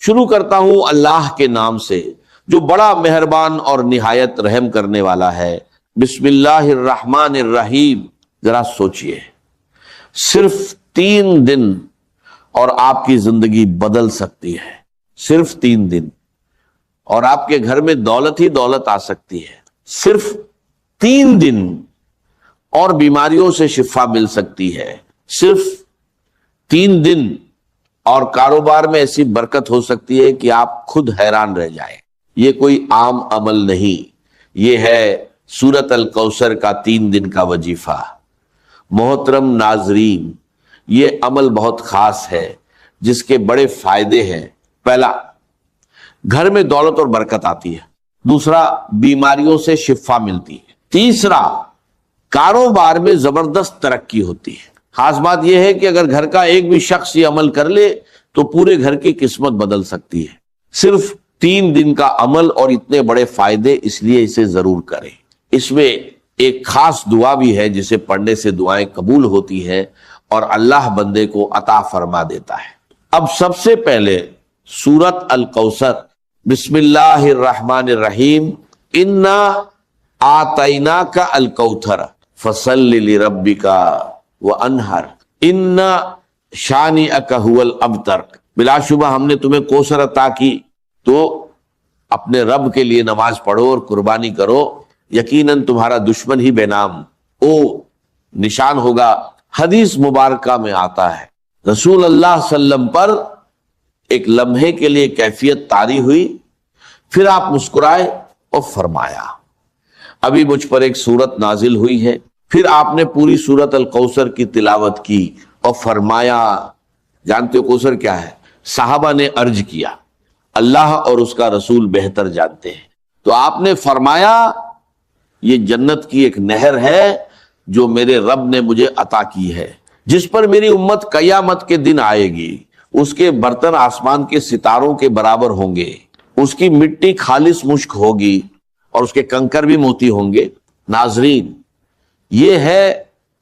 شروع کرتا ہوں اللہ کے نام سے جو بڑا مہربان اور نہایت رحم کرنے والا ہے۔ بسم اللہ الرحمن الرحیم۔ ذرا سوچئے، صرف 3 دن اور آپ کی زندگی بدل سکتی ہے، صرف 3 دن، اور آپ کے گھر میں دولت ہی دولت آ سکتی ہے، صرف 3 دن، اور بیماریوں سے شفا مل سکتی ہے، صرف 3 دن، اور کاروبار میں ایسی برکت ہو سکتی ہے کہ آپ خود حیران رہ جائیں۔ یہ کوئی عام عمل نہیں، یہ ہے سورۃ الکوثر کا 3 دن کا وظیفہ۔ محترم ناظرین، یہ عمل بہت خاص ہے جس کے بڑے فائدے ہیں۔ پہلا، گھر میں دولت اور برکت آتی ہے۔ دوسرا، بیماریوں سے شفا ملتی ہے۔ تیسرا، کاروبار میں زبردست ترقی ہوتی ہے۔ خاص بات یہ ہے کہ اگر گھر کا ایک بھی شخص یہ عمل کر لے تو پورے گھر کی قسمت بدل سکتی ہے۔ صرف 3 دن کا عمل اور اتنے بڑے فائدے، اس لیے اسے ضرور کریں۔ اس میں ایک خاص دعا بھی ہے جسے پڑھنے سے دعائیں قبول ہوتی ہیں اور اللہ بندے کو عطا فرما دیتا ہے۔ اب سب سے پہلے سورۃ الکوثر، بسم اللہ الرحمن الرحیم، انا آتیناک الکوثر فصل لربک وانہر ان شانئک ھو الابتر۔ بلا شبہ ہم نے تمہیں کوثر عطا کی، تو اپنے رب کے لیے نماز پڑھو اور قربانی کرو، یقیناً تمہارا دشمن ہی بے نام او نشان ہوگا۔ حدیث مبارکہ میں آتا ہے رسول اللہ صلی اللہ علیہ وسلم پر ایک لمحے کے لیے کیفیت طاری ہوئی، پھر آپ مسکرائے اور فرمایا ابھی مجھ پر ایک سورت نازل ہوئی ہے۔ پھر آپ نے پوری سورت الکوثر کی تلاوت کی اور فرمایا، جانتے ہو کوثر کیا ہے؟ صحابہ نے عرض کیا اللہ اور اس کا رسول بہتر جانتے ہیں۔ تو آپ نے فرمایا یہ جنت کی ایک نہر ہے جو میرے رب نے مجھے عطا کی ہے، جس پر میری امت قیامت کے دن آئے گی۔ اس کے برتن آسمان کے ستاروں کے برابر ہوں گے، اس کی مٹی خالص مشک ہوگی اور اس کے کنکر بھی موتی ہوں گے۔ ناظرین، یہ ہے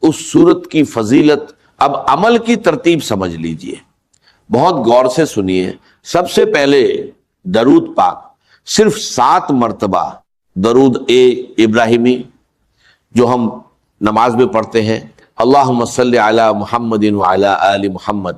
اس سورت کی فضیلت۔ اب عمل کی ترتیب سمجھ لیجئے، بہت غور سے سنیے۔ سب سے پہلے درود پاک، صرف 7 مرتبہ درود ابراہیمی جو ہم نماز میں پڑھتے ہیں، اللہم صلی علی محمد وعلی آل محمد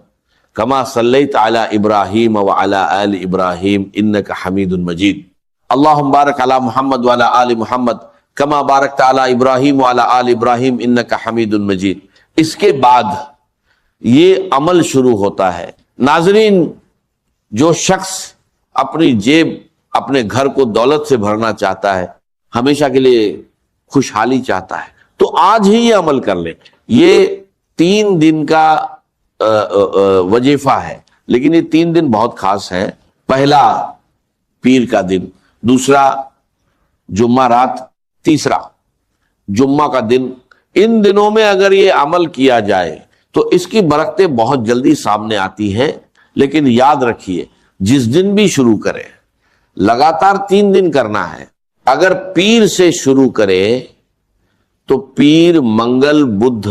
کما صلیت علی ابراہیم وعلی آل ابراہیم انک حمید مجید، اللہم بارک علی محمد وعلی آل محمد کما بارکت علی ابراہیم وعلی آل ابراہیم انک حمید مجید۔ اس کے بعد یہ عمل شروع ہوتا ہے۔ ناظرین، جو شخص اپنی جیب، اپنے گھر کو دولت سے بھرنا چاہتا ہے، ہمیشہ کے لیے خوشحالی چاہتا ہے، تو آج ہی یہ عمل کر لے۔ یہ 3 دن کا وظیفہ ہے، لیکن یہ 3 دن بہت خاص ہے۔ پہلا پیر کا دن، دوسرا جمعہ رات، تیسرا جمعہ کا دن۔ ان دنوں میں اگر یہ عمل کیا جائے تو اس کی برکتیں بہت جلدی سامنے آتی ہیں۔ لیکن یاد رکھیے، جس دن بھی شروع کرے، لگاتار 3 دن کرنا ہے۔ اگر پیر سے شروع کرے تو پیر، منگل، بدھ۔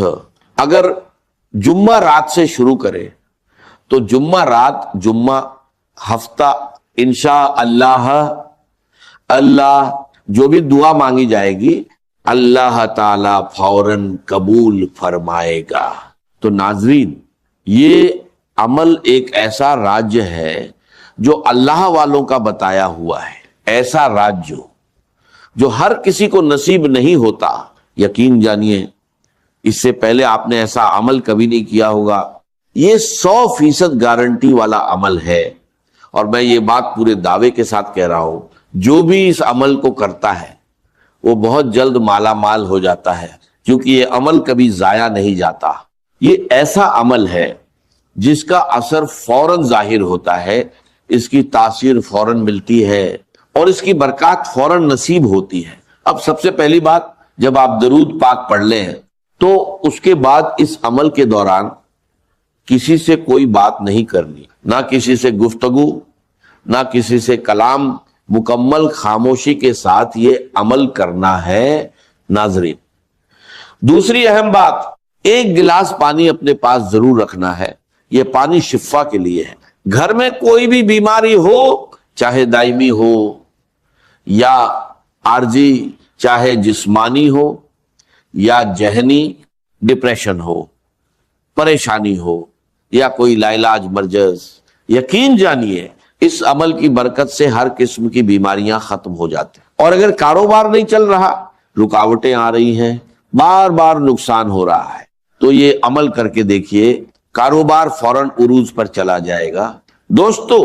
اگر جمعہ رات سے شروع کرے تو جمعہ رات، جمعہ، ہفتہ، انشاء اللہ جو بھی دعا مانگی جائے گی اللہ تعالی فوراً قبول فرمائے گا۔ تو ناظرین، یہ عمل ایک ایسا راج ہے جو اللہ والوں کا بتایا ہوا ہے، ایسا راج جو ہر کسی کو نصیب نہیں ہوتا۔ یقین جانیے، اس سے پہلے آپ نے ایسا عمل کبھی نہیں کیا ہوگا۔ یہ 100% گارنٹی والا عمل ہے، اور میں یہ بات پورے دعوے کے ساتھ کہہ رہا ہوں، جو بھی اس عمل کو کرتا ہے وہ بہت جلد مالا مال ہو جاتا ہے، کیونکہ یہ عمل کبھی ضائع نہیں جاتا۔ یہ ایسا عمل ہے جس کا اثر فوراً ظاہر ہوتا ہے، اس کی تاثیر فوراً ملتی ہے، اور اس کی برکات فوراً نصیب ہوتی ہے۔ اب سب سے پہلی بات، جب آپ درود پاک پڑھ لیں تو اس کے بعد اس عمل کے دوران کسی سے کوئی بات نہیں کرنی، نہ کسی سے گفتگو، نہ کسی سے کلام، مکمل خاموشی کے ساتھ یہ عمل کرنا ہے۔ ناظرین، دوسری اہم بات، 1 گلاس پانی اپنے پاس ضرور رکھنا ہے۔ یہ پانی شفا کے لیے ہے۔ گھر میں کوئی بھی بیماری ہو، چاہے دائمی ہو یا عارضی، چاہے جسمانی ہو یا ذہنی، ڈپریشن ہو، پریشانی ہو یا کوئی لاعلاج مرض، یقین جانیے اس عمل کی برکت سے ہر قسم کی بیماریاں ختم ہو جاتی ہیں۔ اور اگر کاروبار نہیں چل رہا، رکاوٹیں آ رہی ہیں، بار بار نقصان ہو رہا ہے، تو یہ عمل کر کے دیکھیے، کاروبار فوراً عروج پر چلا جائے گا۔ دوستو،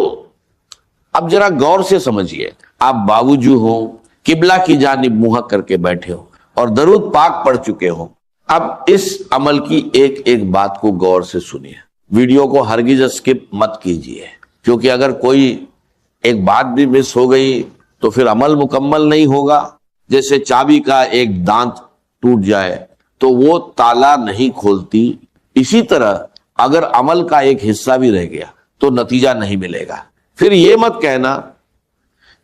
اب ذرا غور سے سمجھیے، آپ باوجود ہوں قبلہ کی جانب منہ کر کے بیٹھے ہو اور درود پاک پڑھ چکے ہو، اب اس عمل کی ایک ایک بات کو غور سے سنیے، ویڈیو کو ہرگز اسکپ مت کیجیے، کیونکہ اگر کوئی ایک بات بھی مس ہو گئی تو پھر عمل مکمل نہیں ہوگا۔ جیسے چابی کا ایک دانت ٹوٹ جائے تو وہ تالا نہیں کھولتی، اسی طرح اگر عمل کا ایک حصہ بھی رہ گیا تو نتیجہ نہیں ملے گا۔ پھر یہ مت کہنا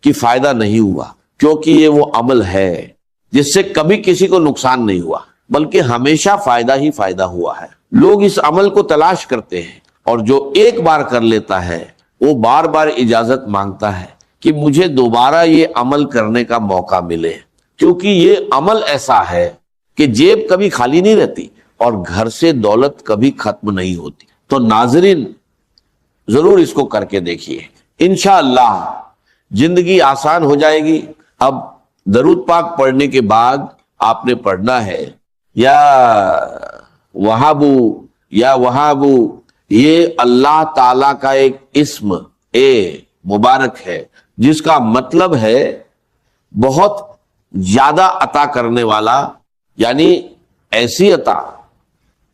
کہ فائدہ نہیں ہوا، کیونکہ یہ وہ عمل ہے جس سے کبھی کسی کو نقصان نہیں ہوا، بلکہ ہمیشہ فائدہ ہی فائدہ ہوا ہے۔ لوگ اس عمل کو تلاش کرتے ہیں، اور جو ایک بار کر لیتا ہے وہ بار بار اجازت مانگتا ہے کہ مجھے دوبارہ یہ عمل کرنے کا موقع ملے، کیونکہ یہ عمل ایسا ہے کہ جیب کبھی خالی نہیں رہتی اور گھر سے دولت کبھی ختم نہیں ہوتی۔ تو ناظرین، ضرور اس کو کر کے دیکھیے، انشاءاللہ زندگی آسان ہو جائے گی۔ اب درود پاک پڑھنے کے بعد آپ نے پڑھنا ہے یا وہابو یا وہابو، یہ اللہ تعالی کا ایک اسم مبارک ہے جس کا مطلب ہے بہت زیادہ عطا کرنے والا، یعنی ایسی عطا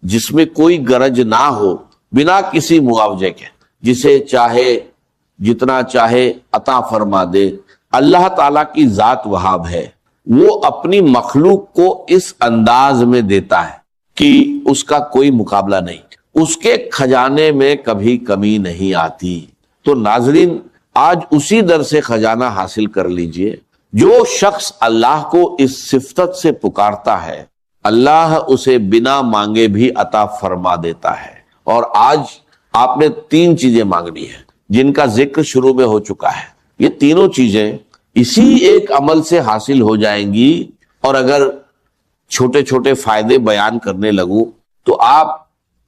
جس میں کوئی غرض نہ ہو، بنا کسی معاوضے کے، جسے چاہے جتنا چاہے عطا فرما دے۔ اللہ تعالیٰ کی ذات وہاب ہے، وہ اپنی مخلوق کو اس انداز میں دیتا ہے کہ اس کا کوئی مقابلہ نہیں، اس کے خزانے میں کبھی کمی نہیں آتی۔ تو ناظرین، آج اسی در سے خزانہ حاصل کر لیجئے۔ جو شخص اللہ کو اس صفت سے پکارتا ہے، اللہ اسے بنا مانگے بھی عطا فرما دیتا ہے۔ اور آج آپ نے 3 چیزیں مانگنی ہیں جن کا ذکر شروع میں ہو چکا ہے، یہ تینوں چیزیں اسی ایک عمل سے حاصل ہو جائیں گی۔ اور اگر چھوٹے چھوٹے فائدے بیان کرنے لگوں تو آپ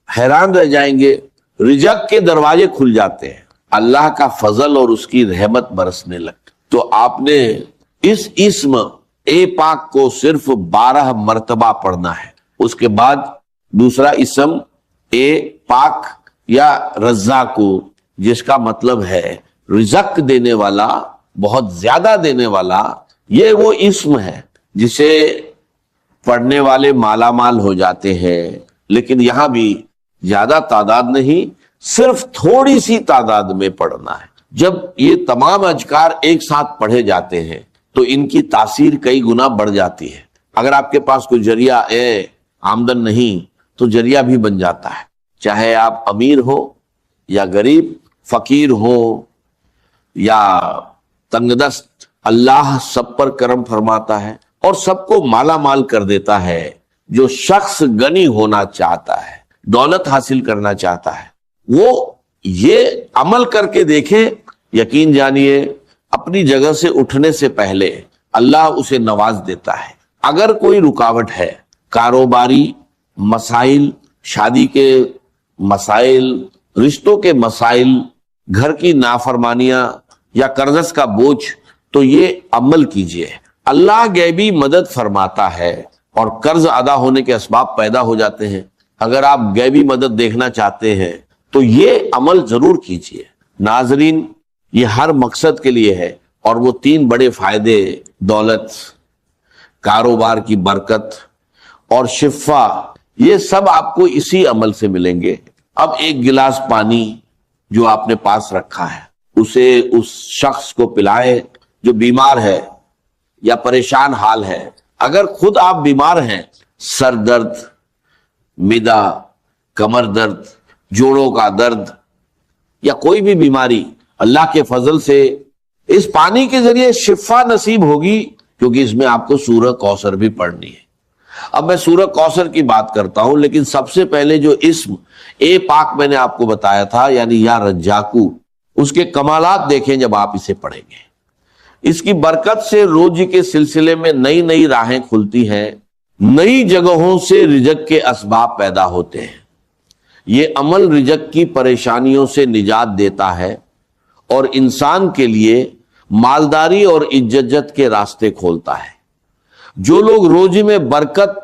حیران رہ جائیں گے، رزق کے دروازے کھل جاتے ہیں، اللہ کا فضل اور اس کی رحمت برسنے لگتی۔ تو آپ نے اس اسم پاک کو صرف 12 مرتبہ پڑھنا ہے۔ اس کے بعد دوسرا اسم پاک یا رزاق کو، جس کا مطلب ہے رزق دینے والا، بہت زیادہ دینے والا، یہ وہ اسم ہے جسے پڑھنے والے مالا مال ہو جاتے ہیں۔ لیکن یہاں بھی زیادہ تعداد نہیں، صرف تھوڑی سی تعداد میں پڑھنا ہے۔ جب یہ تمام اذکار ایک ساتھ پڑھے جاتے ہیں تو ان کی تاثیر کئی گنا بڑھ جاتی ہے۔ اگر آپ کے پاس کوئی ذریعہ آمدن نہیں تو ذریعہ بھی بن جاتا ہے، چاہے آپ امیر ہو یا غریب، فقیر ہو یا تنگ دست، اللہ سب پر کرم فرماتا ہے اور سب کو مالا مال کر دیتا ہے۔ جو شخص غنی ہونا چاہتا ہے، دولت حاصل کرنا چاہتا ہے، وہ یہ عمل کر کے دیکھے، یقین جانیے اپنی جگہ سے اٹھنے سے پہلے اللہ اسے نواز دیتا ہے۔ اگر کوئی رکاوٹ ہے، کاروباری مسائل، شادی کے مسائل، رشتوں کے مسائل، گھر کی نافرمانیاں یا قرض کا بوجھ، تو یہ عمل کیجئے، اللہ غیبی مدد فرماتا ہے اور قرض ادا ہونے کے اسباب پیدا ہو جاتے ہیں۔ اگر آپ غیبی مدد دیکھنا چاہتے ہیں تو یہ عمل ضرور کیجئے۔ ناظرین، یہ ہر مقصد کے لیے ہے، اور وہ 3 بڑے فائدے، دولت، کاروبار کی برکت اور شفا، یہ سب آپ کو اسی عمل سے ملیں گے۔ اب ایک گلاس پانی جو آپ نے پاس رکھا ہے، اسے اس شخص کو پلائے جو بیمار ہے یا پریشان حال ہے۔ اگر خود آپ بیمار ہیں، سر درد، معدہ، کمر درد، جوڑوں کا درد یا کوئی بھی بیماری، اللہ کے فضل سے اس پانی کے ذریعے شفا نصیب ہوگی، کیونکہ اس میں آپ کو سورہ کوثر بھی پڑھنی ہے۔ اب میں سورہ کوثر کی بات کرتا ہوں، لیکن سب سے پہلے جو اسم پاک میں نے آپ کو بتایا تھا، یعنی یا رجاکو، اس کے کمالات دیکھیں جب آپ اسے پڑھیں گے۔ اس کی برکت سے روزی کے سلسلے میں نئی نئی راہیں کھلتی ہیں، نئی جگہوں سے رزق کے اسباب پیدا ہوتے ہیں۔ یہ عمل رزق کی پریشانیوں سے نجات دیتا ہے اور انسان کے لیے مالداری اور عزت کے راستے کھولتا ہے۔ جو لوگ روزی میں برکت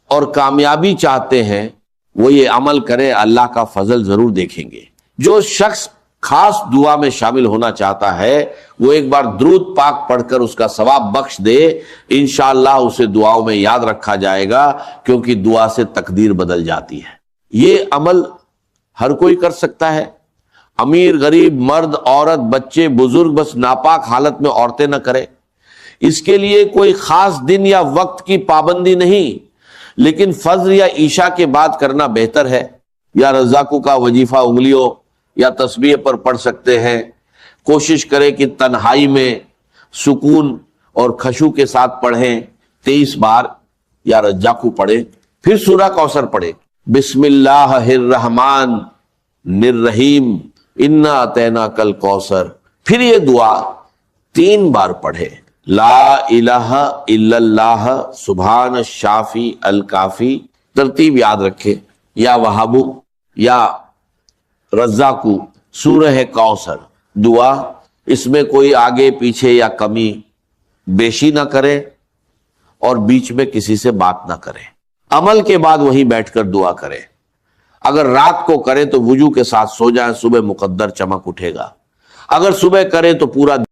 اور کامیابی چاہتے ہیں وہ یہ عمل کرے، اللہ کا فضل ضرور دیکھیں گے۔ جو شخص خاص دعا میں شامل ہونا چاہتا ہے وہ ایک بار درود پاک پڑھ کر اس کا ثواب بخش دے، انشاءاللہ اسے دعاؤں میں یاد رکھا جائے گا، کیونکہ دعا سے تقدیر بدل جاتی ہے۔ یہ عمل ہر کوئی کر سکتا ہے، امیر غریب مرد عورت بچے بزرگ، بس ناپاک حالت میں عورتیں نہ کریں۔ اس کے لیے کوئی خاص دن یا وقت کی پابندی نہیں، لیکن فجر یا عشاء کے بعد کرنا بہتر ہے، یا رزاقوں کا وظیفہ انگلیوں یا تسبیح پر پڑھ سکتے ہیں۔ کوشش کریں کہ تنہائی میں سکون اور خشوع کے ساتھ پڑھیں، 23 بار یا رزاقوں پڑھیں، پھر سورہ کوثر پڑھیں، بسم اللہ الرحمن الرحیم انا اعطیناک الکوثر، پھر یہ دعا 3 بار پڑھیں، لا الہ الا اللہ سبحان الشافی الکافی۔ ترتیب یاد رکھے، یا وہابو یا رزاقو، سورہ کوثر دعا، اس میں کوئی آگے پیچھے یا کمی بیشی نہ کرے اور بیچ میں کسی سے بات نہ کرے۔ عمل کے بعد وہیں بیٹھ کر دعا کرے۔ اگر رات کو کرے تو وضو کے ساتھ سو جائیں، صبح مقدر چمک اٹھے گا۔ اگر صبح کرے تو پورا